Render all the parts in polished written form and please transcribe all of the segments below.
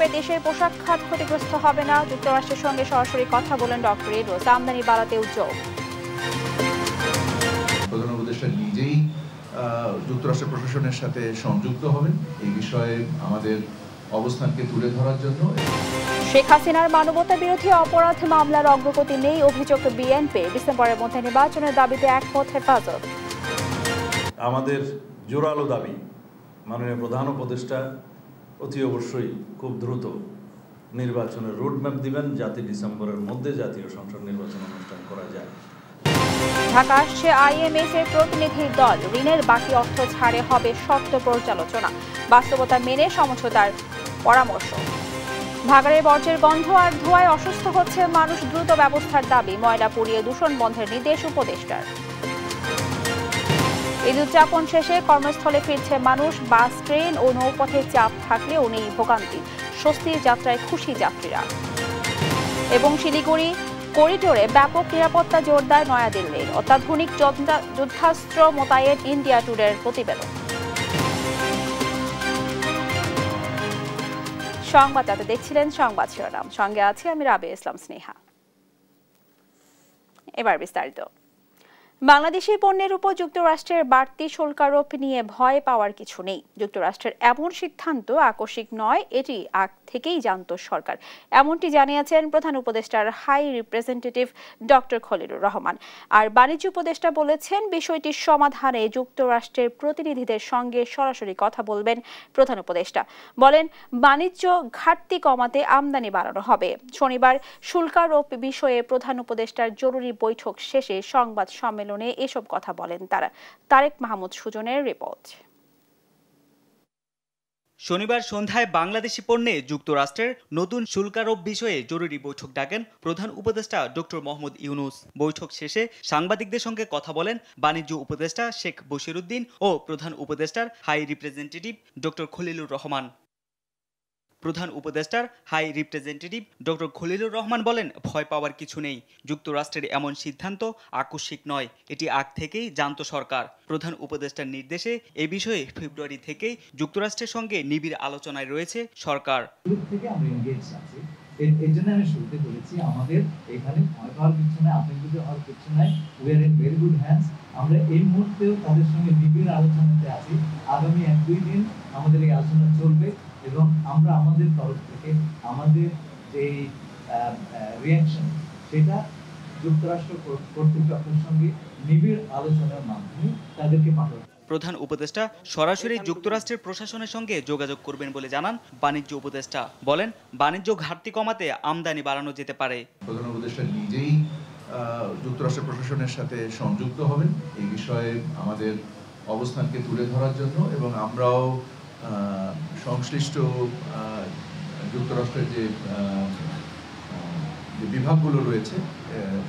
রোডম্যাপে দেশের পোশাক খাত ক্ষতিগ্রস্ত হবে না, যুক্তরাষ্ট্রের সঙ্গে সরাসরি কথা বলেন ডক্টর ইউনূস। আমদানি বাড়াতে উদ্যোগ। প্রধান উপদেষ্টা নিজেই যুক্তরাষ্ট্র প্রশাসনের সাথে সংযুক্ত হবেন এই বিষয়ে আমাদের অবস্থানকে তুলে ধরার জন্য। শেখ হাসিনার মানবতা বিরোধী অপরাধ মামলার অগ্রগতি নেই, অভিযোগ বিএনপি। ডিসেম্বরের মধ্যে নির্বাচনের দাবিতে একমত হেফাজত। আমাদের জোরালো দাবি, মাননীয় প্রধান উপদেষ্টা অতি অবশ্যই খুব দ্রুত নির্বাচনের রোডম্যাপ দিবেন, যাতে ডিসেম্বরের মধ্যে জাতীয় সংসদ নির্বাচন অনুষ্ঠান করা যায়। ঢাকা আসছে আইএমএফ এর প্রতিনিধি দল, ঋণের বাকি অর্থ ছাড়ে হবে শর্ত পর্যালোচনা, বাস্তবতা মেনে সমঝোতার পরামর্শ। ভাগাড়ের বর্জ্যের গন্ধ আর ধোঁয়ায় অসুস্থ হচ্ছে মানুষ, দ্রুত ব্যবস্থার দাবি, ময়লা পুড়িয়ে দূষণ বন্ধের নির্দেশ উপদেষ্টার। ঈদ উদযাপন শেষে কর্মস্থলে ফিরছে মানুষ, বাস ট্রেন ও নৌপথে চাপ থাকলেও নেই ভোগান্তি, স্বস্তির যাত্রায় খুশি যাত্রীরা। এবং শিলিগুড়ি করিডোরে ব্যাপক নিরাপত্তা জোরদার নয়াদিল্লির, অত্যাধুনিক যুদ্ধাস্ত্র মোতায়েন ইন্ডিয়া ট্যুরের প্রতিবেদন। সংবাদদাতা দেখছিলেন সংবাদ শিরোনাম, সঙ্গে আছি আমি রাবিয়া ইসলাম স্নেহা। এবার বিস্তারিত। বাংলাদেশি পণ্যের উপর যুক্তরাষ্ট্রের বাড়তি শুল্ক আরোপ নিয়ে ভয় পাওয়ার কিছু নেই। যুক্তরাষ্ট্রের এমন সিদ্ধান্ত আকস্মিক নয়, এটি আগ থেকেই জানত সরকার, এমনটি জানিয়েছেন প্রধান উপদেষ্টার high representative doctor Khalilur Rahman. আর বাণিজ্য উপদেষ্টা বলেছেন, বিষয়টির সমাধানে যুক্তরাষ্ট্রের প্রতিনিধিদের সঙ্গে সরাসরি কথা বলবেন প্রধান উপদেষ্টা। বলেন, বাণিজ্য ঘাটতি কমাতে আমদানি বাড়ানো হবে। শনিবার শুল্ক আরোপ বিষয়ে প্রধান উপদেষ্টার জরুরি বৈঠক শেষে সংবাদ সম্মেলনে এসব কথা বলেন তারা। তারেক মাহমুদ সুজনের রিপোর্ট। শনিবার সন্ধ্যায় বাংলাদেশি পণ্যে যুক্তরাষ্ট্রের নতুন শুল্কারোপ বিষয়ে জরুরি বৈঠক ডাকেন প্রধান উপদেষ্টা ডক্টর মোহাম্মদ ইউনূস। বৈঠক শেষে সাংবাদিকদের সঙ্গে কথা বলেন বাণিজ্য উপদেষ্টা শেখ বশিরউদ্দিন ও প্রধান উপদেষ্টার high representative doctor Khalilur Rahman. প্রধান উপদেষ্টার high representative doctor Khalilur Rahman বলেন, ভয় পাওয়ার কিছু নেই। যুক্তরাষ্ট্রের এমন সিদ্ধান্ত আকস্মিক নয়, এটি আগ থেকেই জানত সরকার। প্রধান উপদেষ্টার নির্দেশে এ বিষয়ে ফেব্রুয়ারি থেকেই যুক্তরাষ্ট্রের সঙ্গে নিবিড় আলোচনায় রয়েছে সরকার। এর জন্য আমি শুরুতে বলেছি, আমাদের এখানে ভয় পাওয়ার কিছু নাই, আতঙ্কিত হওয়ার কিছু নাই। We are in very good hands. আমরা এই মুহূর্তেও তাদের সঙ্গে নিবিড় আলোচনাতে আছি। আগামী 1-2 দিন আমাদের এই আলোচনা চলবে এবং আমরা আমাদের তরফ থেকে আমাদের যে রিঅ্যাকশন সেটা যুক্তরাষ্ট্র কর্তৃপক্ষের সঙ্গে নিবিড় আলোচনার মাধ্যমে তাদেরকে পাঠাবো। প্রধান উপদেষ্টা সরাসরি যুক্তরাষ্ট্রের প্রশাসনের সঙ্গে যোগাযোগ করবেন বলে জানান বাণিজ্য উপদেষ্টা। বলেন, বাণিজ্য ঘাটতি কমাতে আমদানি বাড়ানো যেতে পারে। প্রধান উপদেষ্টা নিজেই যুক্তরাষ্ট্র প্রশাসনের সাথে সংযুক্ত হবেন এই বিষয়ে আমাদের অবস্থানকে তুলে ধরার জন্য, এবং আমরাও সংশ্লিষ্ট যুক্তরাষ্ট্রের যে বিভাগগুলো রয়েছে,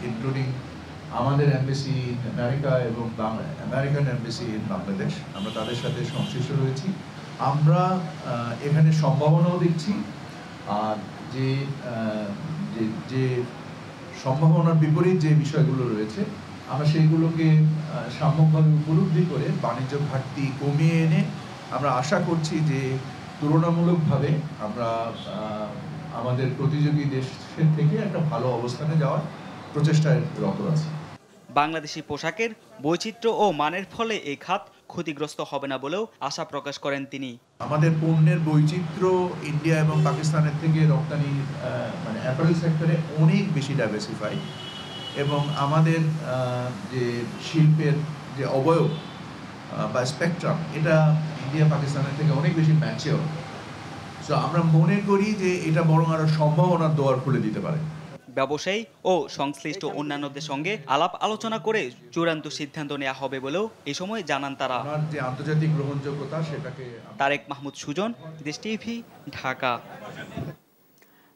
ইনক্লুডিং আমাদের এমবেসি ইন আমেরিকা এবং আমেরিকান এমবেসি ইন বাংলাদেশ, আমরা তাদের সাথে সংশ্লিষ্ট রয়েছি। আমরা এখানে সম্ভাবনাও দেখছি, আর যে সম্ভাবনার বিপরীত যে বিষয়গুলো রয়েছে আমরা সেইগুলোকে সাম্যকভাবে উপলব্ধি করে বাণিজ্য ঘাটতি কমিয়ে এনে আমরা আশা করছি যে তুলনামূলকভাবে আমরা আমাদের প্রতিযোগী দেশের থেকে একটা ভালো অবস্থানে যাওয়ার প্রচেষ্টায় রত আছি। বাংলাদেশি পোশাকের বৈচিত্র্য ও মানের ফলে এই খাত ক্ষতিগ্রস্ত হবে না বলেও আশা প্রকাশ করেন তিনি। আমাদের পণ্যের বৈচিত্র্য ইন্ডিয়া এবং পাকিস্তানের থেকে রপ্তানি মানে অ্যাপারেল সেক্টরে অনেক বেশি ডাইভার্সিফাই, এবং আমাদের যে শিল্পের যে অবয়ব বা স্পেকট্রাম এটা ইন্ডিয়া পাকিস্তানের থেকে অনেক বেশি ম্যাচিওর। সো আমরা মনে করি যে এটা বরং আরো সম্ভাবনার দুয়ার খুলে দিতে পারে। ব্যবসায়ী ও সংশ্লিষ্ট অন্যান্যদের সঙ্গে আলাপ আলোচনা করে চূড়ান্ত সিদ্ধান্ত নেওয়া হবে বলেও এ সময় জানান তারা। যে আন্তর্জাতিক গ্রহণযোগ্যতা সেটাকে। তারেক মাহমুদ সুজন, দেশ টিভি, ঢাকা।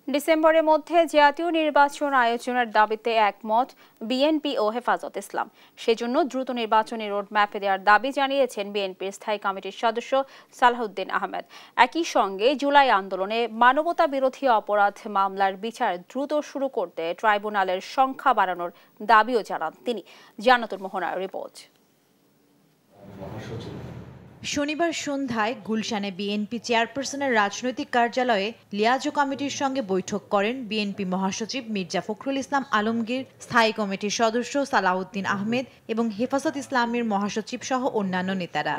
ডিসেম্বরের মধ্যে জাতীয় নির্বাচন আয়োজনের দাবিতে একমত বিএনপি ও হেফাজত ইসলাম। সেজন্য দ্রুত নির্বাচনী রোডম্যাপ দেওয়ার দাবি জানিয়েছেন বিএনপির স্থায়ী কমিটির সদস্য সালাহউদ্দিন আহমেদ। একই সঙ্গে জুলাই আন্দোলনে মানবতা বিরোধী অপরাধ মামলার বিচার দ্রুত শুরু করতে ট্রাইব্যুনালের সংখ্যা বাড়ানোর দাবিও জানান তিনি। জান্নাতুল মোহনার রিপোর্ট। শনিবার সন্ধ্যায় গুলশানে বিএনপি চেয়ারপারসনের রাজনৈতিক কার্যালয়ে লিয়াজো কমিটির সঙ্গে বৈঠক করেন বিএনপি মহাসচিব মির্জা ফখরুল ইসলাম আলমগীর, স্থায়ী কমিটির সদস্য সালাউদ্দিন আহমেদ এবং হেফাজত ইসলামের মহাসচিব সহ অন্যান্য নেতারা।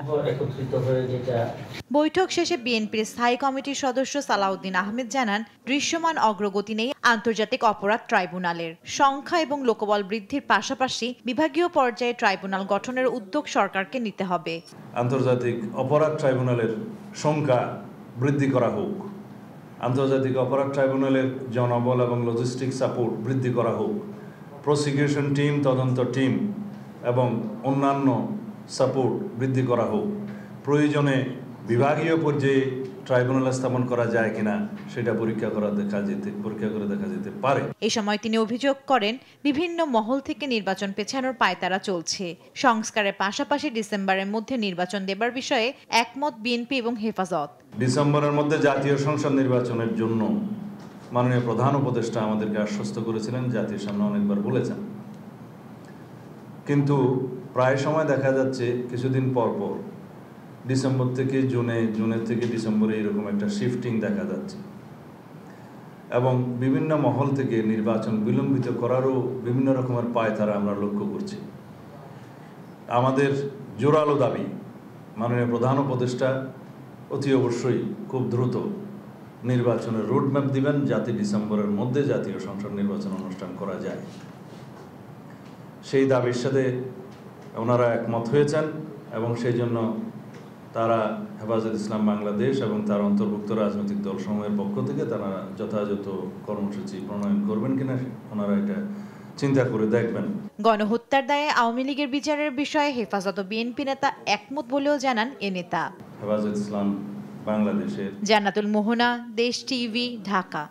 বৈঠক শেষে বিএনপির স্থায়ী কমিটির সদস্য সালাউদ্দিন আহমেদ জানান, দৃশ্যমান অগ্রগতি নেই আন্তর্জাতিক অপরাধ ট্রাইব্যুনালের। সংখ্যা এবং লোকবল বৃদ্ধির পাশাপাশি বিভাগীয় পর্যায়ে ট্রাইব্যুনাল গঠনের উদ্যোগ সরকারকে নিতে হবে। আন্তর্জাতিক অপরাধ ট্রাইব্যুনালের সংখ্যা বৃদ্ধি করা হোক, আন্তর্জাতিক অপরাধ ট্রাইব্যুনালের জনবল এবং লজিস্টিক সাপোর্ট বৃদ্ধি করা হোক, প্রসিকিউশন টিম, তদন্ত টিম এবং অন্যান্য সাপোর্ট বৃদ্ধি করা হোক। প্রয়োজনে বিভাগীয় পর্যায়ে ট্রাইব্যুনাল স্থাপন করা যায় কিনা সেটা পরীক্ষা করে দেখা যেতে পারে। এই সময় তিনি অভিযোগ করেন, বিভিন্ন মহল থেকে নির্বাচন পেছানোর পায়তারা চলছে। সংস্কারের পাশাপাশি ডিসেম্বরের মধ্যে নির্বাচন দেবার বিষয়ে একমত বিএনপি এবং হেফাজত। ডিসেম্বরের মধ্যে জাতীয় সংসদ নির্বাচনের জন্য মাননীয় প্রধান উপদেষ্টা আমাদেরকে আশ্বস্ত করেছিলেন, জাতির সামনে অনেকবার বলেছেন, কিন্তু প্রায় সময় দেখা যাচ্ছে কিছুদিন পর পর ডিসেম্বর থেকে জুনের থেকে ডিসেম্বরে এরকম একটা শিফটিং দেখা যাচ্ছে এবং বিভিন্ন মহল থেকে নির্বাচন বিলম্বিত করারও বিভিন্ন রকমের পায়তারা আমরা লক্ষ্য করছি। আমাদের জোরালো দাবি, মাননীয় প্রধান উপদেষ্টা অতি অবশ্যই খুব দ্রুত নির্বাচনের রোডম্যাপ দিবেন, যাতে ডিসেম্বরের মধ্যে জাতীয় সংসদ নির্বাচন অনুষ্ঠান করা যায়। সেই দাবির সাথে ওনারা একমত হয়েছেন এবং সেই জন্য তারা হেফাজত ইসলাম বাংলাদেশ এবং তার অন্তর্ভুক্ত রাজনৈতিক দলসমূহের পক্ষ থেকে তারা যথাযথ কর্মসূচি প্রণয়ন করবেন কিনা ওনারা এটা চিন্তা করে দেখবেন। গণহত্যার দায়ে আওয়ামী লীগের বিচারের বিষয়ে হেফাজত ও বিএনপি নেতা একমত বলেও জানান এ নেতা। হেফাজত ইসলাম বাংলাদেশের জান্নাতুল মোহনা, দেশ টিভি, ঢাকা।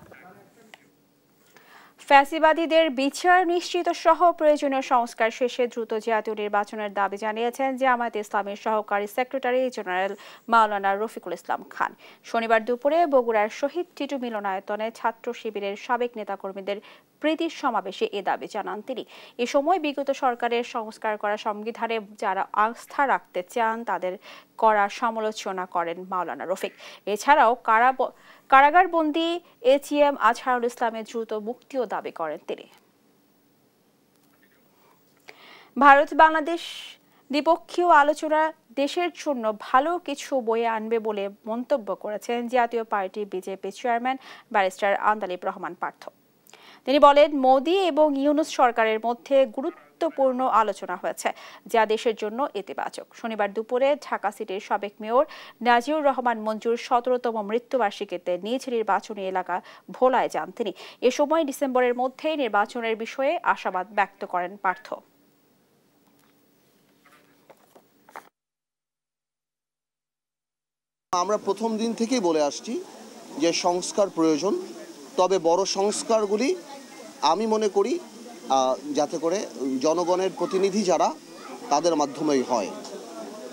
ফ্যাসিবাদীদের বিচার নিশ্চিত সহ প্রয়োজনীয় সংস্কার শেষে দ্রুত জাতীয় নির্বাচনের দাবি জানিয়েছেন জামায়াতে ইসলামের সহকারী সেক্রেটারি জেনারেল মাওলানা রফিকুল ইসলাম খান। শনিবার দুপুরে বগুড়ার শহীদ টিটু মিলনায়তনে ছাত্র শিবিরের সাবেক নেতাকর্মীদের প্রীতি সমাবেশে এ দাবি জানান তিনি। এ সময় বিগত সরকারের সংস্কার করা সংবিধানে যারা আস্থা রাখতে চান তাদের করা সমালোচনা করেন মাওলানা রফিক। এছাড়াও কারাগারবন্দি ACM আজহারুল ইসলামের দ্রুত মুক্তিও দাবি করেন তিনি। ভারত বাংলাদেশ দ্বিপক্ষীয় আলোচনা দেশের জন্য ভালো কিছু বয়ে আনবে বলে মন্তব্য করেছেন জাতীয় party BJP chairman barrister Andalib Rahman Partha. তিনি বলেন, মোদি এবং ইউনূস সরকারের মধ্যে গুরুত্বপূর্ণ আলোচনা হয়েছে যা দেশের জন্য ইতিবাচক। শনিবার দুপুরে ঢাকা সিটির সাবেক মেয়র নাজিউর রহমান মঞ্জুর 17তম মৃত্যুবার্ষিকীতে নিজ নির্বাচনী এলাকা ভোলায় যান তিনি। এ সময় ডিসেম্বরের মধ্যে নির্বাচনের বিষয়ে আশাবাদ ব্যক্ত করেন পার্থ। আমরা প্রথম দিন থেকেই বলে আসছি যে সংস্কার প্রয়োজন, তবে বড় সংস্কারগুলি আমি মনে করি যাতে করে জনগণের প্রতিনিধি যারা তাদের মাধ্যমেই হয়।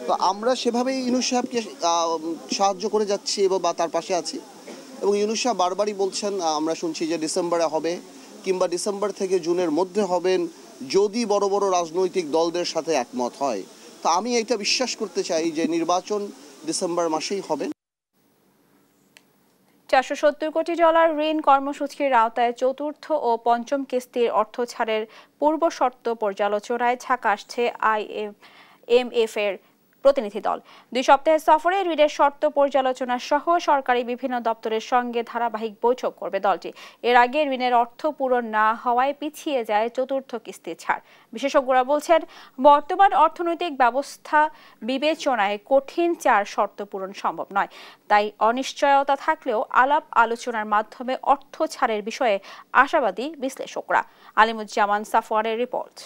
তো আমরা সেভাবেই ইউনূস সাহেবকে সাহায্য করে যাচ্ছি এবং বা তার পাশে আছি এবং ইউনূস সাহেব বারবারই বলছেন, আমরা শুনছি যে ডিসেম্বরে হবে কিংবা ডিসেম্বর থেকে জুনের মধ্যে হবেন যদি বড় বড় রাজনৈতিক দলদের সাথে একমত হয়। তো আমি এটা বিশ্বাস করতে চাই যে নির্বাচন ডিসেম্বর মাসেই হবে। $470 কোটি ঋণ কর্মসূচির আওতায় চতুর্থ ও পঞ্চম কিস্তির অর্থ ছাড়ের পূর্ব শর্ত পর্যালোচনায় ঢাকা আসছে IMF এর প্রতিনিধি দল। 2 সপ্তাহের সফরে ঋণের শর্ত পর্যালোচনা সহ সরকারি বিভিন্ন দপ্তরের সঙ্গে ধারাবাহিক বৈঠক করবে দলটি। এর আগে ঋণের অর্থ পূরণ না হওয়ায় পিছিয়ে যায় চতুর্থ কিস্তি ছাড়। বিশেষজ্ঞরা বলছেন, বর্তমান অর্থনৈতিক ব্যবস্থা বিবেচনায় কঠিন 4 শর্ত পূরণ সম্ভব নয়। তাই অনিশ্চয়তা থাকলেও আলাপ আলোচনার মাধ্যমে অর্থ ছাড়ের বিষয়ে আশাবাদী বিশ্লেষকরা। আলিমুজ্জামান সাফওয়ানের রিপোর্ট।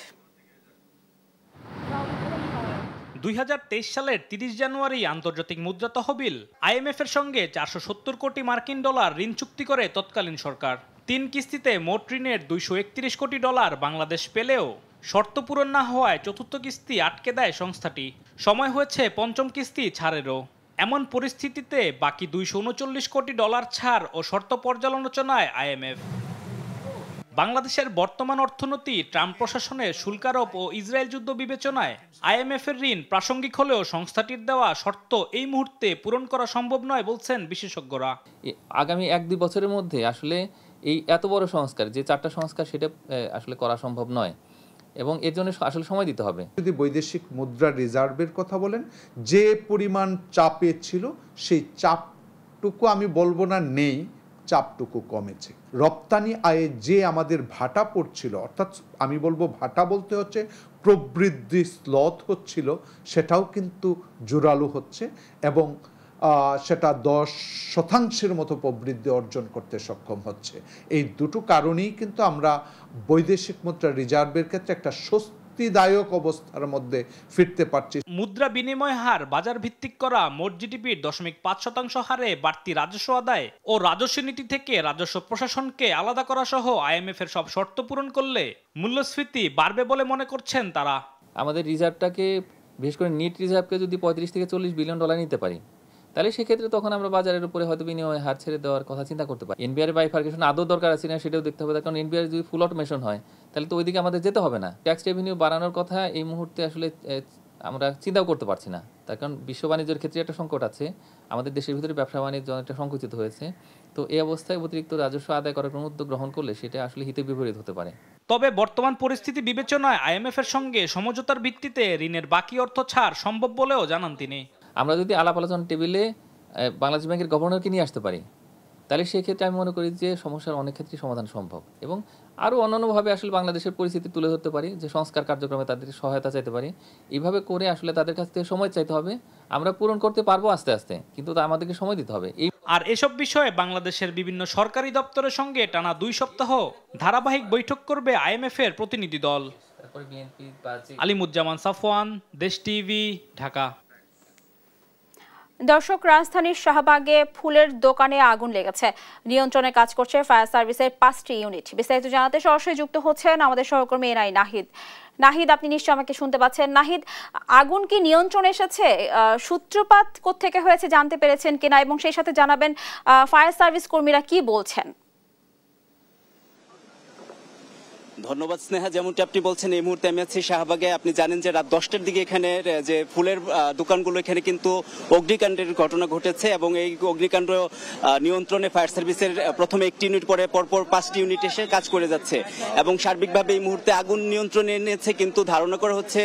2023 সালের 30 জানুয়ারি আন্তর্জাতিক মুদ্রা তহবিল IMF এর সঙ্গে $470 কোটি মার্কিন ঋণ চুক্তি করে তৎকালীন সরকার। 3 কিস্তিতে মোট ঋণের $231 কোটি বাংলাদেশ পেলেও শর্ত পূরণ না হওয়ায় চতুর্থ কিস্তি আটকে দেয় সংস্থাটি। সময় হয়েছে পঞ্চম কিস্তি ছাড়েরও। এমন পরিস্থিতিতে বাকি $239 কোটি ছাড় ও শর্ত পর্যালোচনায় IMF। বাংলাদেশের বর্তমান অর্থনীতি ট্রাম্প প্রশাসনের শুল্ক আরোপ ও ইসরায়েল যুদ্ধ বিবেচনায় IMF এর ঋণ প্রাসঙ্গিক হলেও সংস্থাটির দেওয়া শর্ত এই মুহূর্তে পূরণ করা সম্ভব নয় বলছেন বিশেষজ্ঞরা। আগামী 1-2 বছরের মধ্যে আসলে এই এত বড় সংস্কার, যে 4টা সংস্কার, সেটা আসলে করা সম্ভব নয় এবং এর জন্য আসলে সময় দিতে হবে। যদি বৈদেশিক মুদ্রা রিজার্ভের কথা বলেন, যে পরিমাণ চাপে ছিল সেই চাপটুকু আমি বলবো না নেই, চাপটুকু কমেছে। রপ্তানি আয়ে যে আমাদের ভাটা পড়ছিল, অর্থাৎ আমি বলবো ভাটা বলতে হচ্ছে প্রবৃদ্ধি স্লথ হচ্ছিল, সেটাও কিন্তু জোরালো হচ্ছে এবং সেটা 10% মতো প্রবৃদ্ধি অর্জন করতে সক্ষম হচ্ছে। এই দুটো কারণেই কিন্তু আমরা বৈদেশিক মুদ্রা রিজার্ভের ক্ষেত্রে একটা স্বস্তিদায়ক অবস্থার মধ্যে ফিরতে পারছি। মুদ্রা বিনিময় হার বাজার ভিত্তিক করা মোট জিডিপির 0.5% হারে বাড়তি রাজস্ব আদায় ও রাজস্ব নীতি থেকে রাজস্ব প্রশাসনকে আলাদা করা সহ IMF এর সব শর্ত পূরণ করলে মূল্যস্ফীতি বাড়বে বলে মনে করছেন তারা। আমাদের রিজার্ভটাকে, বিশেষ করে নেট রিজার্ভকে যদি 35 থেকে 40 বিলিয়ন ডলার নিতে পারি, তাহলে সেক্ষেত্রে তখন আমরা বাজারের উপরে হয়তো বিনিময় হার ছেড়ে দেওয়ার কথা চিন্তা করতে পারি। NBR বাইফার্কেশন আদৌ দরকার আছে না সেটাও দেখতে হবে, কারণ NBR যদি ফুল অটোমেশন হয় তাহলে তো ওইদিকে আমাদের যেতে হবে না। ট্যাক্স রেভিনিউ বাড়ানোর কথা এই মুহূর্তে আসলে আমরা চিন্তাও করতে পারছি না, তার কারণ বিশ্ব বাণিজ্যের ক্ষেত্রে একটা সংকট আছে, আমাদের দেশের ভিতরে ব্যবসা বাণিজ্য অনেকটা সংকুচিত হয়েছে। তো এই অবস্থায় অতিরিক্ত রাজস্ব আদায় করার কোনো উদ্যোগ গ্রহণ করলে সেটা আসলে হিতে বিপরীত হতে পারে। তবে বর্তমান পরিস্থিতি বিবেচনায় IMF এর সঙ্গে সমঝোতার ভিত্তিতে ঋণের বাকি অর্থ ছাড় সম্ভব বলেও জানান তিনি। আমরা যদি আলাপ আলোচনা টেবিলে বাংলাদেশ ব্যাংকের গভর্নরকে নিয়ে আসতে পারি, তাহলে সেক্ষেত্রে আমি মনে করি যে সমস্যার অনেক ক্ষেত্রে সমাধান সম্ভব এবং আরও অন্যান্যভাবে আসলে বাংলাদেশের পরিস্থিতি তুলে ধরতে পারি, যে সংস্কার কার্যক্রমে তাদের সহায়তা চাইতে পারি। এইভাবে করে আসলে তাদের কাছ থেকে সময় চাইতে হবে, আমরা পূরণ করতে পারবো আস্তে আস্তে, কিন্তু আমাদেরকে সময় দিতে হবে। আর এসব বিষয়ে বাংলাদেশের বিভিন্ন সরকারি দপ্তরের সঙ্গে টানা 2 সপ্তাহ ধারাবাহিক বৈঠক করবে IMF এর প্রতিনিধি দল। আলিমুজ্জামান সাফওয়ান, দেশ টিভি, ঢাকা। দর্শক, রাজধানীর শাহবাগে ফুলের দোকানে আগুন লেগেছে। নিয়ন্ত্রণে কাজ করছে ফায়ার সার্ভিসের 5টি ইউনিট। বিস্তারিত জানাতে সরাসরি যুক্ত হচ্ছেন আমাদের সহকর্মী এনআই নাহিদ। নাহিদ, আপনি নিশ্চয়ই আমাকে শুনতে পাচ্ছেন। নাহিদ, আগুন কি নিয়ন্ত্রণে এসেছে? সূত্রপাত কোত্থেকে হয়েছে জানতে পেরেছেন কিনা, এবং সেই সাথে জানাবেন ফায়ার সার্ভিস কর্মীরা কি বলছেন? ধন্যবাদ স্নেহা। যেমনটি আপনি বলছেন, এই মুহূর্তে আমি আছি শাহবাগে। আপনি জানেন যে রাত 10টার দিকে এখানে যে ফুলের দোকানগুলো, এখানে কিন্তু অগ্নিকাণ্ডের ঘটনা ঘটেছে এবং এই অগ্নিকাণ্ড নিয়ন্ত্রণে ফায়ার সার্ভিসের প্রথমে 1টি ইউনিট, পরে পরপর 5টি ইউনিট এসে কাজ করে যাচ্ছে এবং সার্বিকভাবে এই মুহূর্তে আগুন নিয়ন্ত্রণে এনেছে। কিন্তু ধারণা করা হচ্ছে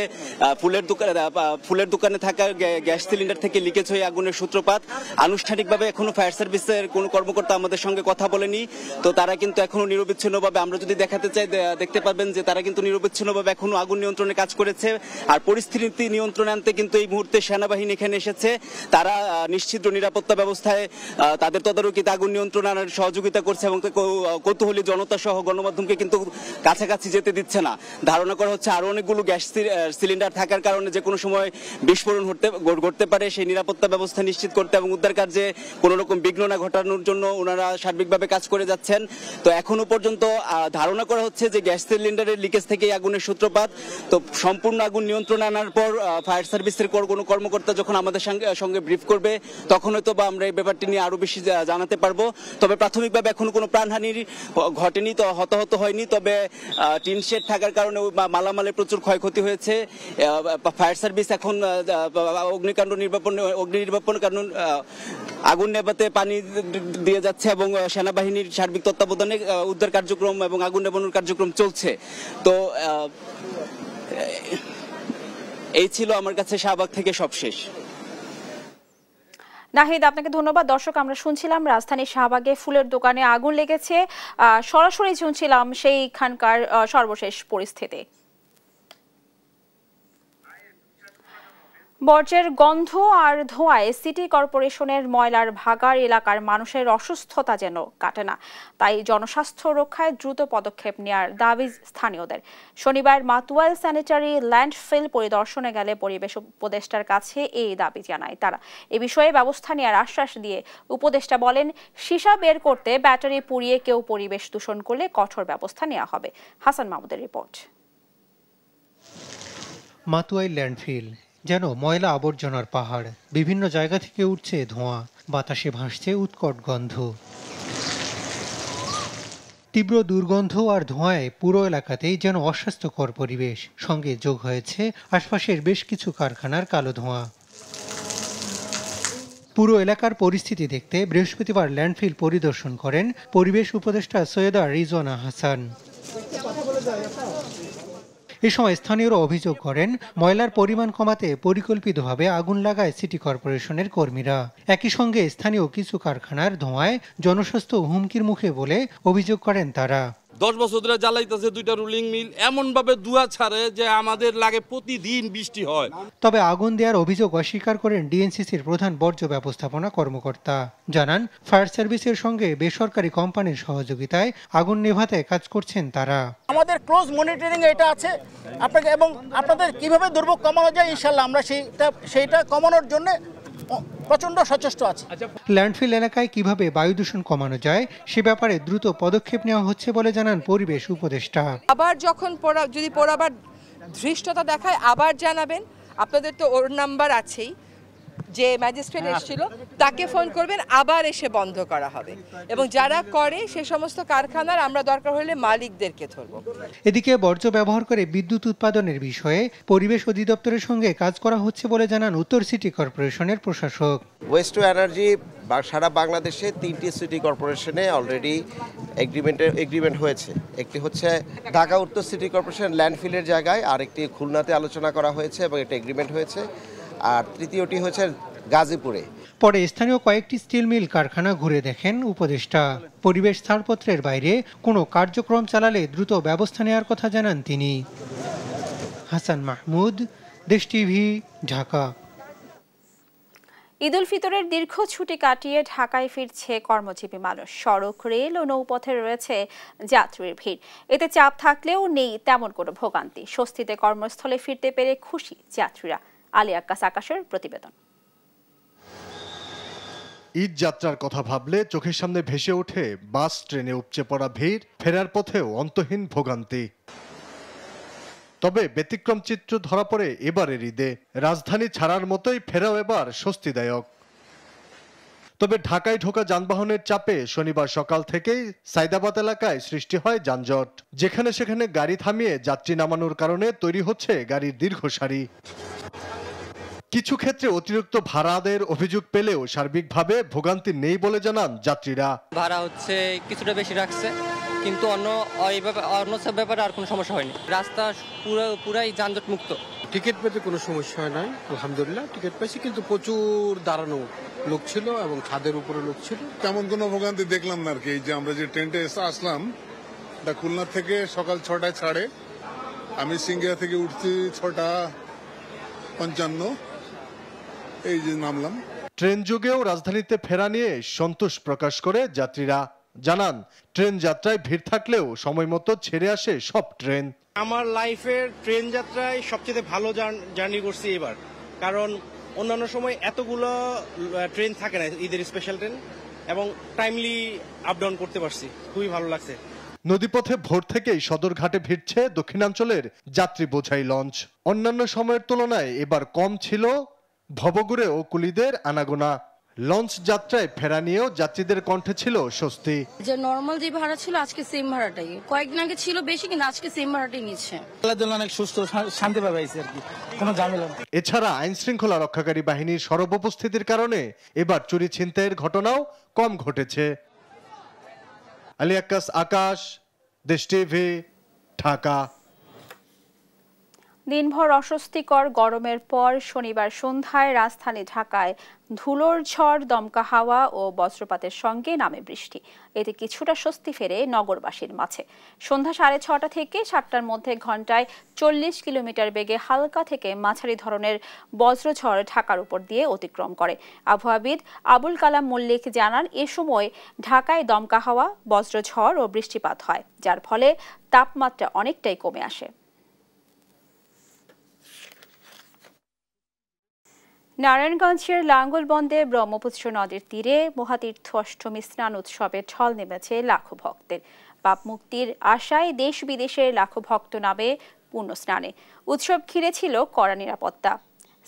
ফুলের দোকানে থাকা গ্যাস সিলিন্ডার থেকে লিকেজ হয়ে আগুনের সূত্রপাত। আনুষ্ঠানিকভাবে এখনো ফায়ার সার্ভিসের কোনো কর্মকর্তা আমাদের সঙ্গে কথা বলেনি, তো তারা কিন্তু এখনো নিরবিচ্ছিন্নভাবে, আমরা যদি দেখাতে চাই দেখতে পাবেন যে তারা কিন্তু নিরবিচ্ছিন্নভাবে এখনো আগুন নিয়ন্ত্রণে কাজ করেছে। আর পরিস্থিতি নিয়ন্ত্রণে আনতে কিন্তু এই মুহূর্তে সেনাবাহিনী এখানে এসেছে। তারা নিশ্চিদ্র নিরাপত্তা ব্যবস্থায় তাদের তদারকিতে আগুন নিয়ন্ত্রণে আনার সহযোগিতা করছে এবং কৌতূহলী জনতা সহ গণমাধ্যমকে কিন্তু কাছাকাছি যেতে দিচ্ছে না। ধারণা করা হচ্ছে আরো অনেকগুলো গ্যাস সিলিন্ডার থাকার কারণে যে কোনো সময় বিস্ফোরণ ঘটতে পারে, সেই নিরাপত্তা ব্যবস্থা নিশ্চিত করতে এবং উদ্ধার কার্যে কোনো রকম বিঘ্ন না ঘটানোর জন্য ওনারা সার্বিকভাবে কাজ করে যাচ্ছেন। তো এখনো পর্যন্ত ধারণা করা হচ্ছে যে গ্যাস সিলিন্ডারের লিকেজ থেকে আগুনের সূত্রপাত। তো সম্পূর্ণ আগুন নিয়ন্ত্রণে আনার পর ফায়ার সার্ভিসের কোনো কর্মকর্তা যখন আমাদের সঙ্গে ব্রিফ করবে, তখন হয়তো বা আমরা এই ব্যাপারটি নিয়ে আরো বেশি জানাতে পারবো। তবে প্রাথমিকভাবে এখনো কোনো প্রাণহানি ঘটেনি, তো হতাহত হয়নি। তবে টিন শেড থাকার কারণে মালামালের প্রচুর ক্ষয়ক্ষতি হয়েছে। ফায়ার সার্ভিস এখন অগ্নি নির্বাপন কারণ আগুন নেভাতে পানি দিয়ে যাচ্ছে এবং সেনাবাহিনীর সার্বিক তত্ত্বাবধানে উদ্ধার কার্যক্রম এবং আগুন নেভানোর কার্যক্রম চলছে। তো এই ছিল আমার কাছে শাহবাগ থেকে সবশেষ। নাহিদ, আপনাকে ধন্যবাদ। দর্শক, আমরা শুনছিলাম রাজধানীর শাহবাগে ফুলের দোকানে আগুন লেগেছে। সরাসরি শুনছিলাম সেইখানকার সর্বশেষ পরিস্থিতি। বর্জ্যের গন্ধ আর ধোঁয়ায় সিটি কর্পোরেশনের ময়লার ভাগাড় এলাকার মানুষের অসুস্থতা যেন কাটে না। তাই জনস্বাস্থ্য রক্ষায় দ্রুত পদক্ষেপ নেওয়ার দাবি স্থানীয়দের। শনিবার মাতুয়াইল স্যানিটারি ল্যান্ডফিল পরিদর্শনে গেলে পরিবেশ উপদেষ্টার কাছে এই দাবি জানায় তারা। এ বিষয়ে ব্যবস্থা নেওয়ার আশ্বাস দিয়ে উপদেষ্টা বলেন, সীসা বের করতে ব্যাটারি পুড়িয়ে কেউ পরিবেশ দূষণ করলে কঠোর ব্যবস্থা নেওয়া হবে। হাসান মাহমুদের রিপোর্ট। মাতুয়াইল ল্যান্ডফিল যেন ময়লা আবর্জনার পাহাড়। বিভিন্ন জায়গা থেকে উঠছে ধোঁয়া, বাতাসে ভাসছে উৎকট গন্ধ। তীব্র দুর্গন্ধ আর ধোঁয়ায় পুরো এলাকাতেই যেন অস্বাস্থ্যকর পরিবেশ, সঙ্গে যোগ হয়েছে আশপাশের বেশ কিছু কারখানার কালো ধোঁয়া। পুরো এলাকার পরিস্থিতি দেখতে বৃহস্পতিবার ল্যান্ডফিল পরিদর্শন করেন পরিবেশ উপদেষ্টা সৈয়দা রিজওয়ানা হাসান। এ সময় স্থানীয়রা অভিযোগ করেন, ময়লার পরিমাণ কমাতে পরিকল্পিতভাবে আগুন লাগায় সিটি কর্পোরেশনের কর্মীরা। একই সঙ্গে স্থানীয় কিছু কারখানার ধোঁয়ায় জনস্বাস্থ্য হুমকির মুখে বলে অভিযোগ করেন তারা। 10 বছর ধরে জ্বালাইতেছে 2টা রুলিং মিল, এমন ভাবে ধোঁয়া ছাড়ে যে আমাদের লাগে প্রতিদিন বৃষ্টি হয়। তবে আগুন দেওয়ার অভিযোগ অস্বীকার করেন ডিএনসিসির প্রধান বর্জ্য ব্যবস্থাপনা কর্মকর্তা। জানান, ফায়ার সার্ভিসের সঙ্গে বেসরকারি কোম্পানির সহযোগিতায় আগুন নেভাতে কাজ করছেন তারা। আমাদের ক্লোজ মনিটরিং এটা আছে আপনাকে, এবং আপনাদের কিভাবে দুর্ভোগ কমানো যায় ইনশাআল্লাহ আমরা সেইটা কমানোর জন্য প্রচন্ড সচেষ্ট আছে। ল্যান্ডফিল এলাকায় কিভাবে বায়ু দূষণ কমানো যায় সে ব্যাপারে দ্রুত পদক্ষেপ নেওয়া হচ্ছে বলে জানান পরিবেশ উপদেষ্টা। আবার যখন যদি পোড়াবার ধৃষ্টতা দেখায় আবার জানাবেন, আপনাদের তো ওর নাম্বার আছেই, যে ম্যাজিস্ট্রেট এসেছিল তাকে ফোন করবেন, আবার এসে বন্ধ করা হবে। এবং যারা করে সে সমস্ত কারখানার আমরা দরকার হলে মালিকদেরকে ধরব। এদিকে বর্জ্য ব্যবহার করে বিদ্যুৎ উৎপাদনের বিষয়ে পরিবেশ অধিদপ্তরের সঙ্গে কাজ করা হচ্ছে বলে জানান উত্তর সিটি কর্পোরেশনের প্রশাসক। ওয়েস্ট টু এনার্জি সারা বাংলাদেশে 3টি সিটি কর্পোরেশনে অলরেডি এগ্রিমেন্ট হয়েছে। একটি হচ্ছে ঢাকা উত্তর সিটি কর্পোরেশন ল্যান্ডফিলের জায়গায়, আরেকটি খুলনাতে আলোচনা করা হয়েছে এবং একটা এগ্রিমেন্ট হয়েছে, আর তৃতীয়টি হচ্ছে গাজীপুরে। পরে স্থানীয় কয়েকটি স্টিল মিল কারখানা ঘুরে দেখেন উপদেষ্টা। পরিবেশ ছাড়পত্রের বাইরে কোনো কার্যক্রম চালালে দ্রুত ব্যবস্থা নেওয়ার কথা জানান তিনি। হাসান মাহমুদ, দেশ টিভি, ঢাকা। ঈদ উল ফিতরের দীর্ঘ ছুটি কাটিয়ে ঢাকায় ফিরছে কর্মজীবী মানুষ। সড়ক, রেল ও নৌপথে রয়েছে যাত্রীর ভিড়। এতে চাপ থাকলেও নেই তেমন কোনো ভোগান্তি। স্বস্তিতে কর্মস্থলে ফিরতে পেরে খুশি যাত্রীরা। আলী আক্কাস আকাশের প্রতিবেদন। ঈদ যাত্রার কথা ভাবলে চোখের সামনে ভেসে ওঠে বাস, ট্রেনে উপচে পড়া ভিড়, ফেরার পথেও অন্তহীন ভোগান্তি। তবে ব্যতিক্রম চিত্র ধরা পড়ে এবারের ঈদে। রাজধানী ছাড়ার মতোই ফেরাও এবার স্বস্তিদায়ক। তবে ঢাকায় ঢোকা যানবাহনের চাপে শনিবার সকাল থেকেই সাইদাবাদ এলাকায় সৃষ্টি হয় যানজট। যেখানে সেখানে গাড়ি থামিয়ে যাত্রী নামানোর কারণে তৈরি হচ্ছে গাড়ির দীর্ঘ সারি। কিছু ক্ষেত্রে অতিরিক্ত ভাড়া আদায়ের অভিযোগ পেলেও সার্বিকভাবে ভোগান্তি নেই বলে জানান যাত্রীরা। ভাড়া হচ্ছে কিছুটা বেশি রাখছে, কিন্তু অন্য সব ব্যাপারে আর কোনো সমস্যা হয়নি। রাস্তা পুরাই যানজট মুক্ত। টিকিট পেতে কোনো সমস্যা হয় নাই, আলহামদুলিল্লাহ টিকিট পেয়েছি, কিন্তু প্রচুর দাঁড়ানো লোক ছিল এবং ছাদের উপরে লোক ছিল। তেমন কোনো ভোগান্তি দেখলাম না আর কি। যে আমরা যে ট্রেনটা এসে আসলাম, খুলনা থেকে সকাল 6টায় ছাড়ে, আমি সিঙ্গিয়া থেকে উঠছি 6:55, এই যে নামলাম। ট্রেন যুগেও রাজধানীতে ফেরা নিয়ে সন্তোষ প্রকাশ করে যাত্রীরা। জানান, ট্রেন যাত্রায় ভিড় থাকলেও সময় মতো ছেড়ে আসে সব ট্রেন। আমার লাইফের ট্রেন যাত্রায় সবচেয়ে ভালো জার্নি করছি এবার, কারণ অন্যান্য সময় এতগুলো ট্রেন থাকে না, ঈদের স্পেশাল ট্রেন, এবং টাইমলি আপ ডাউন করতে পারছি, খুবই ভালো লাগছে। নদীপথে ভোর থেকেই সদরঘাটে ভিড়ছে দক্ষিণাঞ্চলের যাত্রী বোঝাই লঞ্চ। অন্যান্য সময়ের তুলনায় এবার কম ছিল ভবঘুরে ও কুলিদের আনাগোনা। লঞ্চ যাত্রায় ফেরা নিয়েও যাত্রীদের কণ্ঠে ছিল স্বস্তি। যে নরমাল যে ভাড়া ছিল আজকে সেম ভাড়াটাই, কয়েকদিন আগে ছিল বেশি, কিন্তু আজকে সেম ভাড়াটাই নিচ্ছে। অনেক সুস্থ শান্তি পাবে আর কি, কোনো ঝামেলা। এছাড়া আইন শৃঙ্খলা রক্ষাকারী বাহিনীর সরব উপস্থিতির কারণে এবার চুরি ছিনতাইয়ের ঘটনাও কম ঘটেছে। আলী আক্কাস আকাশ, দেশ টিভি, ঢাকা। দিনভর অস্বস্তিকর গরমের পর শনিবার সন্ধ্যায় রাজধানী ঢাকায় ধুলোর ঝড়, দমকা হাওয়া ও বজ্রপাতের সঙ্গে নামে বৃষ্টি। এতে কিছুটা স্বস্তি ফেরে নগরবাসীর মাঝে। সন্ধ্যা 6:30 থেকে 7টার মধ্যে ঘন্টায় 40 কিলোমিটার বেগে হালকা থেকে মাঝারি ধরনের বজ্রঝড় ঢাকার উপর দিয়ে অতিক্রম করে। আবহাওয়াবিদ আবুল কালাম মল্লিক জানান, এ সময় ঢাকায় দমকা হাওয়া, বজ্রঝড় ও বৃষ্টিপাত হয়, যার ফলে তাপমাত্রা অনেকটাই কমে আসে। নারায়ণগঞ্জের লাঙ্গলবন্দে ব্রহ্মপুত্র নদীর তীরে মহাতীর্থ অষ্টমী স্নান উৎসবে ঢল নেমেছে লাখো ভক্তের। পাপ মুক্তির আশায় দেশ বিদেশের লাখো ভক্ত নামে পুণ্য স্নানে। উৎসব ঘিরে ছিল কড়া নিরাপত্তা।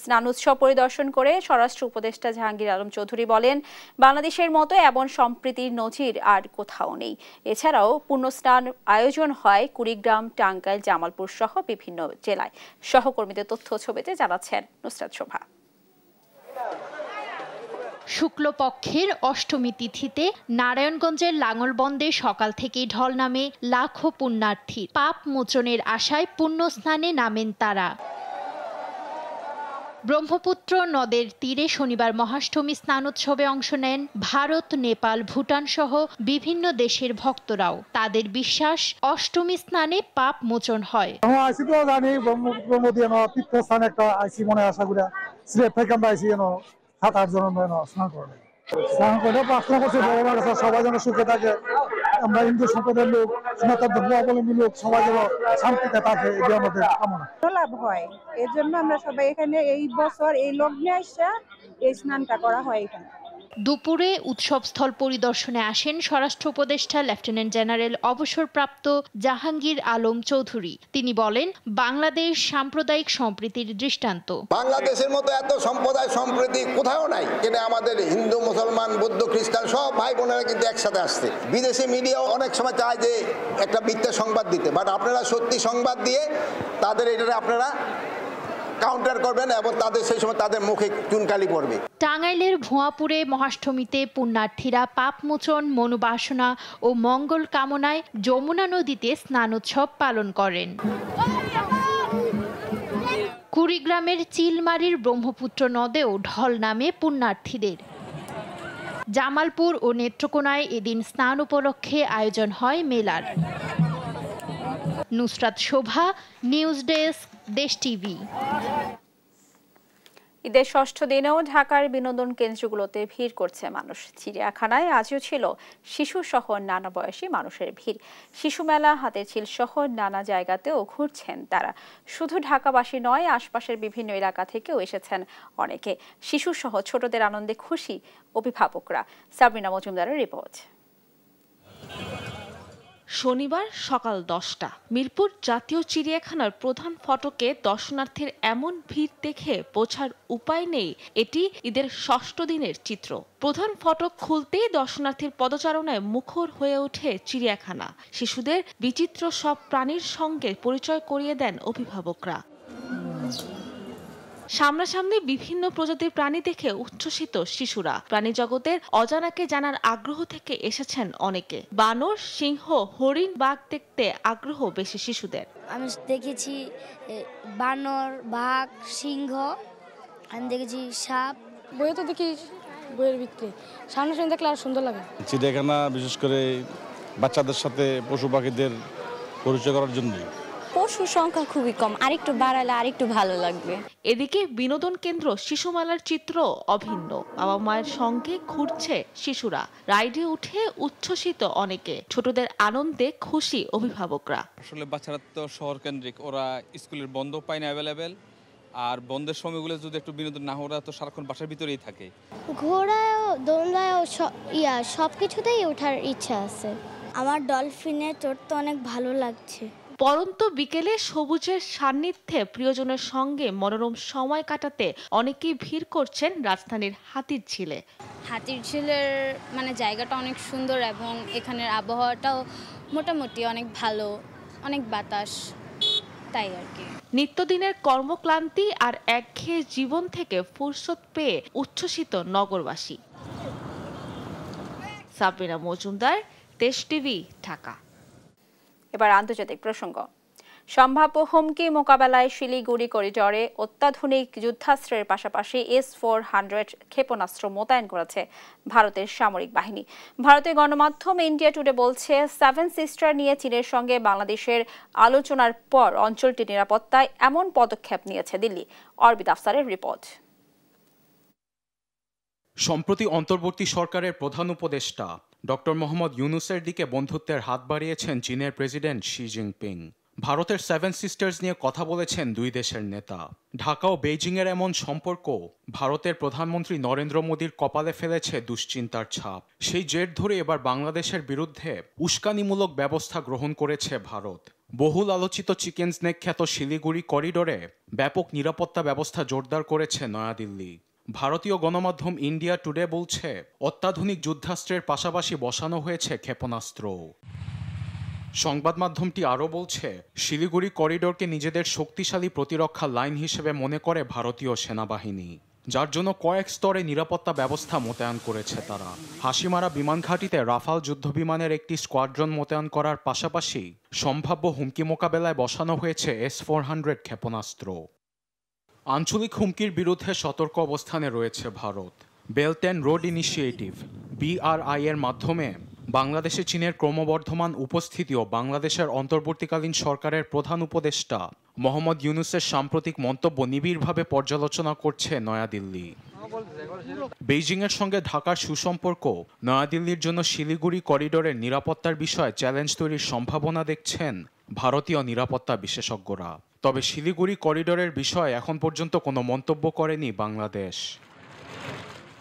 স্নান উৎসব পরিদর্শন করে স্বরাষ্ট্র উপদেষ্টা জাহাঙ্গীর আলম চৌধুরী বলেন, বাংলাদেশের মতো এমন সম্প্রীতির নজির আর কোথাও নেই। এছাড়াও পুণ্যস্নান আয়োজন হয় কুড়িগ্রাম, টাঙ্গাইল, জামালপুর সহ বিভিন্ন জেলায়। সহকর্মীদের তথ্য ছবিতে জানাচ্ছেন নুসরাত শোভা। শুক্লপক্ষের অষ্টমী তিথিতে নারায়ণগঞ্জের লাঙ্গলবন্দে সকাল থেকেই ঢল নামে লাখো পুণ্যার্থী। পাপ মোচনের আশায় পুণ্য স্নানে নামেন তারা। ব্রহ্মপুত্র নদের তীরে শনিবার মহাষ্টমী স্নানোৎসবে অংশ নেন ভারত, নেপাল, ভুটান সহ বিভিন্ন দেশের ভক্তরাও। তাদের বিশ্বাস, অষ্টমী স্নানে পাপ মোচন হয়। স্নান করে প্রার্থনা করছি ভগবানের কাছে সবাই যেন সুখে থাকে, আমরা হিন্দু সম্প্রদায়ের লোক, সনাতন ধর্মাবলম্বী লোক সবাই যেন শান্তিতে থাকে, এটি আমাদের কামনা। লাভ হয়, এর জন্য আমরা সবাই এখানে এই বছর এই লগ্নে এসে এই স্নানটা করা হয় এখানে। দুপুরে উৎসবস্থল পরিদর্শনে আসেন স্বরাষ্ট্র উপদেষ্টা লেফটেন্যান্ট জেনারেল অবসরপ্রাপ্ত জাহাঙ্গীর আলম চৌধুরী। তিনি বলেন, বাংলাদেশ সাম্প্রদায়িক সম্প্রীতির দৃষ্টান্ত। বাংলাদেশের মতো এত সম্প্রদায় সম্প্রীতি কোথাও নাই। এখানে আমাদের হিন্দু, মুসলমান, বৌদ্ধ, খ্রিস্টান সব ভাই বোনেরা কিন্তু একসাথে আসছে। বিদেশি মিডিয়াও অনেক সময় চায় যে একটা মিথ্যা সংবাদ দিতে, বাট আপনারা সত্যি সংবাদ দিয়ে তাদের এটা আপনারা কাউন্টার করবেন এবং তাদের সেই সময় তাদের মুখে চুনকালি পড়বে। টাঙ্গাইলের ভুয়াপুরে মহাষ্টমীতে পুণ্যার্থীরা পাপমোচন, মনোবাসনা ও মঙ্গল কামনায় যমুনা নদীতে স্নানোৎসব পালন করেন। কুড়িগ্রামের চিলমারির ব্রহ্মপুত্র নদেও ঢল নামে পুণ্যার্থীদের। জামালপুর ও নেত্রকোনায় এদিন স্নান উপলক্ষে আয়োজন হয় মেলার। নুসরাত শোভা, নিউজ ডেস্ক, দেশ টিভি। ঈদের ষষ্ঠ দিনেও ঢাকার বিনোদন কেন্দ্রগুলোতে ভিড় করছে মানুষ। চিড়িয়াখানায় আজও ছিল শিশু সহ নানা বয়সী মানুষের ভিড়। শিশু মেলা, হাতের ঝিল সহ নানা জায়গাতেও ঘুরছেন তারা। শুধু ঢাকাবাসী নয়, আশপাশের বিভিন্ন এলাকা থেকেও এসেছেন অনেকে। শিশু সহ ছোটদের আনন্দে খুশি অভিভাবকরা। সাবরিনা মজুমদারের রিপোর্ট। শনিবার সকাল 10টা মিরপুর জাতীয় চিড়িয়াখানার প্রধান ফটকে দর্শনার্থীর এমন ভিড় দেখে বোঝার উপায় নেই এটি ঈদের ষষ্ঠ দিনের চিত্র। প্রধান ফটক খুলতেই দর্শনার্থীর পদচারণায় মুখর হয়ে ওঠে চিড়িয়াখানা। শিশুদের বিচিত্র সব প্রাণীর সঙ্গে পরিচয় করিয়ে দেন অভিভাবকরা। সামনাসামনি বিভিন্ন প্রজাতির প্রাণী দেখে উচ্ছ্বসিত শিশুরা। প্রাণী জগতের অজানাকে জানার আগ্রহ থেকে এসেছেন অনেকে। বানর, সিংহ, হরিণ, বাঘ দেখতে আগ্রহ বেশি শিশুদের। আমি দেখেছি বানর, বাঘ, সিংহ, আমি দেখেছি সাপ। বইয়ে তো দেখি, বইয়ের ভিতরে সামনাসামনি দেখলে আর সুন্দর লাগে। চিড়িয়াখানা বিশেষ করে বাচ্চাদের সাথে পশু পাখিদের পরিচয় করার জন্য। পশুর সংখ্যা খুবই কম, আরেকটু বাড়ালে আরেকটু ভালো লাগবে। এদিকে বিনোদন কেন্দ্র শিশুমেলার চিত্র অভিন্ন। বাবা মায়ের সঙ্গে ঘুরছে শিশুরা। রাইডে উঠে উচ্ছ্বসিত অনেকে। ছোটদের আনন্দে খুশি অভিভাবকরা। আসলে বাচ্চারা তো শহর কেন্দ্রিক, ওরা স্কুলের বন্ধ পায় না অ্যাভেলেবেল, আর বন্ধের সময়গুলো যদি একটু বিনোদন না হয় ওরা তো সারাক্ষণ বাসার ভিতরেই থাকে। ঘোড়ায়ও, দোলনায়ও সব কিছুতেই ওঠার ইচ্ছা আছে। আমার ডলফিনে চড়তে অনেক ভালো লাগছে। পরন্ত বিকেলে সবুজের সান্নিধ্যে প্রিয়জনের সঙ্গে মনোরম সময় কাটাতে অনেকেই ভিড় করছেন রাজধানীর হাতির ঝিলে। হাতির ঝিলের জায়গাটা অনেক সুন্দর এবং এখানের আবহাওয়াটাও মোটামুটি অনেক ভালো, অনেক বাতাস, তাই আর কি। নিত্যদিনের কর্মক্লান্তি আর একঘেয়ে জীবন থেকে ফুরসত পেয়ে উচ্ছ্বসিত নগরবাসী। সাবরিনা মজুমদার, দেশ টিভি, ঢাকা। এবার আন্তর্জাতিক প্রসঙ্গ। সম্ভাব্য হুমকি মোকাবেলায় শিলিগুড়ি করিডরে অত্যাধুনিক যুদ্ধাস্ত্রের পাশাপাশি S-400 ক্ষেপণাস্ত্র মোতায়েন করেছে ভারতের সামরিক বাহিনী। ভারতের গণমাধ্যম ইন্ডিয়া টুডে বলছে, 7 সিস্টার নিয়ে চীনের সঙ্গে বাংলাদেশের আলোচনার পর অঞ্চলটির নিরাপত্তায় এমন পদক্ষেপ নিয়েছে দিল্লি। অরবিদ আফসারের রিপোর্ট। সম্প্রতি অন্তর্বর্তী সরকারের প্রধান উপদেষ্টা ডক্টর মোহাম্মদ ইউনুসের দিকে বন্ধুত্বের হাত বাড়িয়েছেন চীনের প্রেসিডেন্ট শি জিনপিং। ভারতের 7 সিস্টার্স নিয়ে কথা বলেছেন দুই দেশের নেতা। ঢাকা ও বেইজিংয়ের এমন সম্পর্ক ভারতের প্রধানমন্ত্রী নরেন্দ্র মোদীর কপালে ফেলেছে দুশ্চিন্তার ছাপ। সেই জের ধরে এবার বাংলাদেশের বিরুদ্ধে উস্কানিমূলক ব্যবস্থা গ্রহণ করেছে ভারত। বহুল আলোচিত চিকেন স্নেক খ্যাত শিলিগুড়ি করিডোরে ব্যাপক নিরাপত্তা ব্যবস্থা জোরদার করেছে নয়াদিল্লি। ভারতীয় গণমাধ্যম ইন্ডিয়া টুডে বলছে, অত্যাধুনিক যুদ্ধাস্ত্রের পাশাপাশি বসানো হয়েছে ক্ষেপণাস্ত্র। সংবাদ মাধ্যমটি আরও বলছে, শিলিগুড়ি করিডোরকে নিজেদের শক্তিশালী প্রতিরক্ষা লাইন হিসেবে মনে করে ভারতীয় সেনাবাহিনী, যার জন্য কয়েক স্তরে নিরাপত্তা ব্যবস্থা মোতায়েন করেছে তারা। হাসিমারা বিমান ঘাঁটিতে রাফাল যুদ্ধবিমানের একটি স্কোয়াড্রন মোতায়েন করার পাশাপাশি সম্ভাব্য হুমকি মোকাবেলায় বসানো হয়েছে S-400 ক্ষেপণাস্ত্র। আঞ্চলিক হুমকির বিরুদ্ধে সতর্ক অবস্থানে রয়েছে Bharat. Belt and road initiative BRI এর মাধ্যমে বাংলাদেশে চীনের ক্রমবর্ধমান উপস্থিতি ও বাংলাদেশের অন্তর্বর্তীকালীন সরকারের প্রধান উপদেষ্টা মোহাম্মদ ইউনূসের সাম্প্রতিক মন্তব্য নিবিড়ভাবে পর্যালোচনা করছে নয়াদিল্লি। বেইজিংয়ের সঙ্গে ঢাকার সুসম্পর্ক নয়াদিল্লির জন্য শিলিগুড়ি করিডোরের নিরাপত্তার বিষয়ে চ্যালেঞ্জ তৈরির সম্ভাবনা দেখছেন ভারতীয় নিরাপত্তা বিশেষজ্ঞরা। তবে শিলিগুড়ি করিডোরের বিষয়ে এখন পর্যন্ত কোনো মন্তব্য করেনি বাংলাদেশ।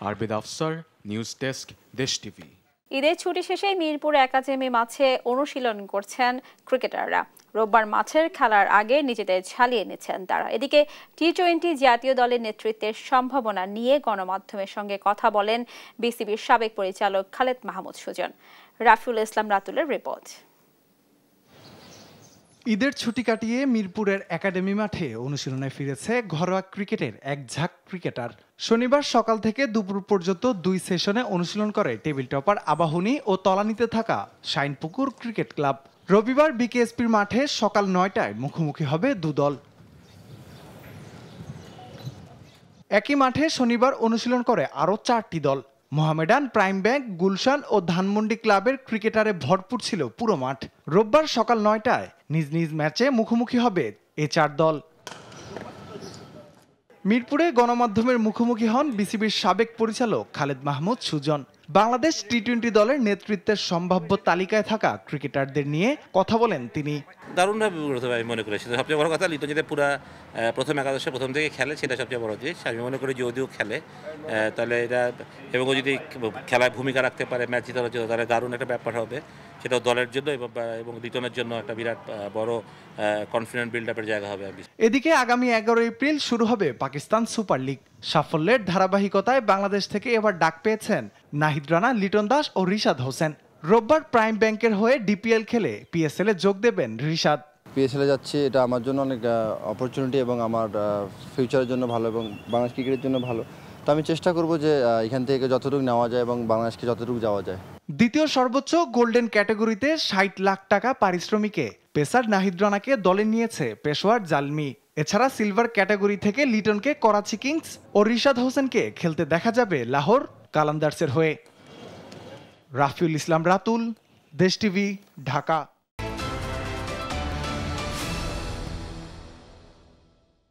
আরবিদ আফসার, নিউজ ডেস্ক, দেশ টিভি। ঈদের ছুটি শেষে মিরপুর একাডেমি মাঠে অনুশীলন করছেন ক্রিকেটাররা। রোববার মাঠের খেলার আগে নিজেদের ঝালিয়ে নিচ্ছেন তারা। এদিকে T20 জাতীয় দলের নেতৃত্বের সম্ভাবনা নিয়ে গণমাধ্যমের সঙ্গে কথা বলেন বিসিবির সাবেক পরিচালক খালেদ মাহমুদ সুজন। রাফিউল ইসলাম রাতুলের রিপোর্ট। ঈদের ছুটি কাটিয়ে মিরপুরের একাডেমি মাঠে অনুশীলনে ফিরেছে ঘরোয়া ক্রিকেটের এক ঝাঁক ক্রিকেটার। শনিবার সকাল থেকে দুপুর পর্যন্ত 2 সেশনে অনুশীলন করে টেবিল টপার আবাহনী ও তলানিতে থাকা শাইনপুকুর ক্রিকেট ক্লাব। রবিবার বিকেএসপির মাঠে সকাল 9টায় মুখোমুখি হবে দুদল। একই মাঠে শনিবার অনুশীলন করে আরও 4টি দল। মোহামেডান, প্রাইম ব্যাংক, গুলশান ও ধানমন্ডি ক্লাবের ক্রিকেটারে ভরপুর ছিল পুরো মাঠ। রোববার সকাল 9টায় নিজ নিজ ম্যাচে মুখোমুখি হবে এ 4 দল। মিরপুরে গণমাধ্যমের মুখোমুখি হন বিসিবির সাবেক পরিচালক খালেদ মাহমুদ সুজন। বাংলাদেশ T20 দলের নেতৃত্বের সম্ভাব্য তালিকায় থাকা ক্রিকেটারদের নিয়ে কথা বলেন তিনি। দারুণভাবে আমি মনে করি সেটা সবচেয়ে বড় কথা। লিটন যদি পুরো প্রথম একাদশে প্রথম থেকে খেলে সেটা সবচেয়ে বড় জিনিস। আমি মনে করি যদিও খেলে তাহলে এটা এবং যদি খেলায় ভূমিকা রাখতে পারে ম্যাচ জেতানোর জন্য তাহলে দারুণ একটা ব্যাপার হবে। সেটাও দলের জন্য এবং লিটনের জন্য একটা বিরাট বড় কনফিডেন্ট বিল্ড আপের জায়গা হবে। এদিকে আগামী 11 এপ্রিল শুরু হবে পাকিস্তান সুপার লিগ। সাফল্যের ধারাবাহিকতায় বাংলাদেশ থেকে এবার ডাক পেয়েছেন নাহিদ রানা, লিটন দাস ও রিশাদ হোসেন। রোববার প্রাইম ব্যাংকের হয়ে DPL খেলে PSL এ যোগ দেবেন রিশাদ। PSL এ যাচ্ছি, এটা আমার জন্য অনেক অপরচুনিটি এবং আমার ফিউচারের জন্য ভালো এবং বাংলাদেশ ক্রিকেটের জন্য ভালো। তো আমি চেষ্টা করব যে এখান থেকে যতটুকু নেওয়া যায় এবং বাংলাদেশকে যতটুকু যাওয়া যায়। দ্বিতীয় সর্বোচ্চ গোল্ডেন ক্যাটাগরিতে 60 লাখ টাকা পারিশ্রমিকে পেসার নাহিদ রানাকে দলে নিয়েছে পেশোয়ার জালমি। এছাড়া সিলভার ক্যাটাগরি থেকে লিটনকে করাচি কিংস ও রিশাদ হোসেনকে খেলতে দেখা যাবে লাহোর কালান্দার্সের হয়ে। রাফিউল ইসলাম রাতুল, দেশ টিভি, ঢাকা।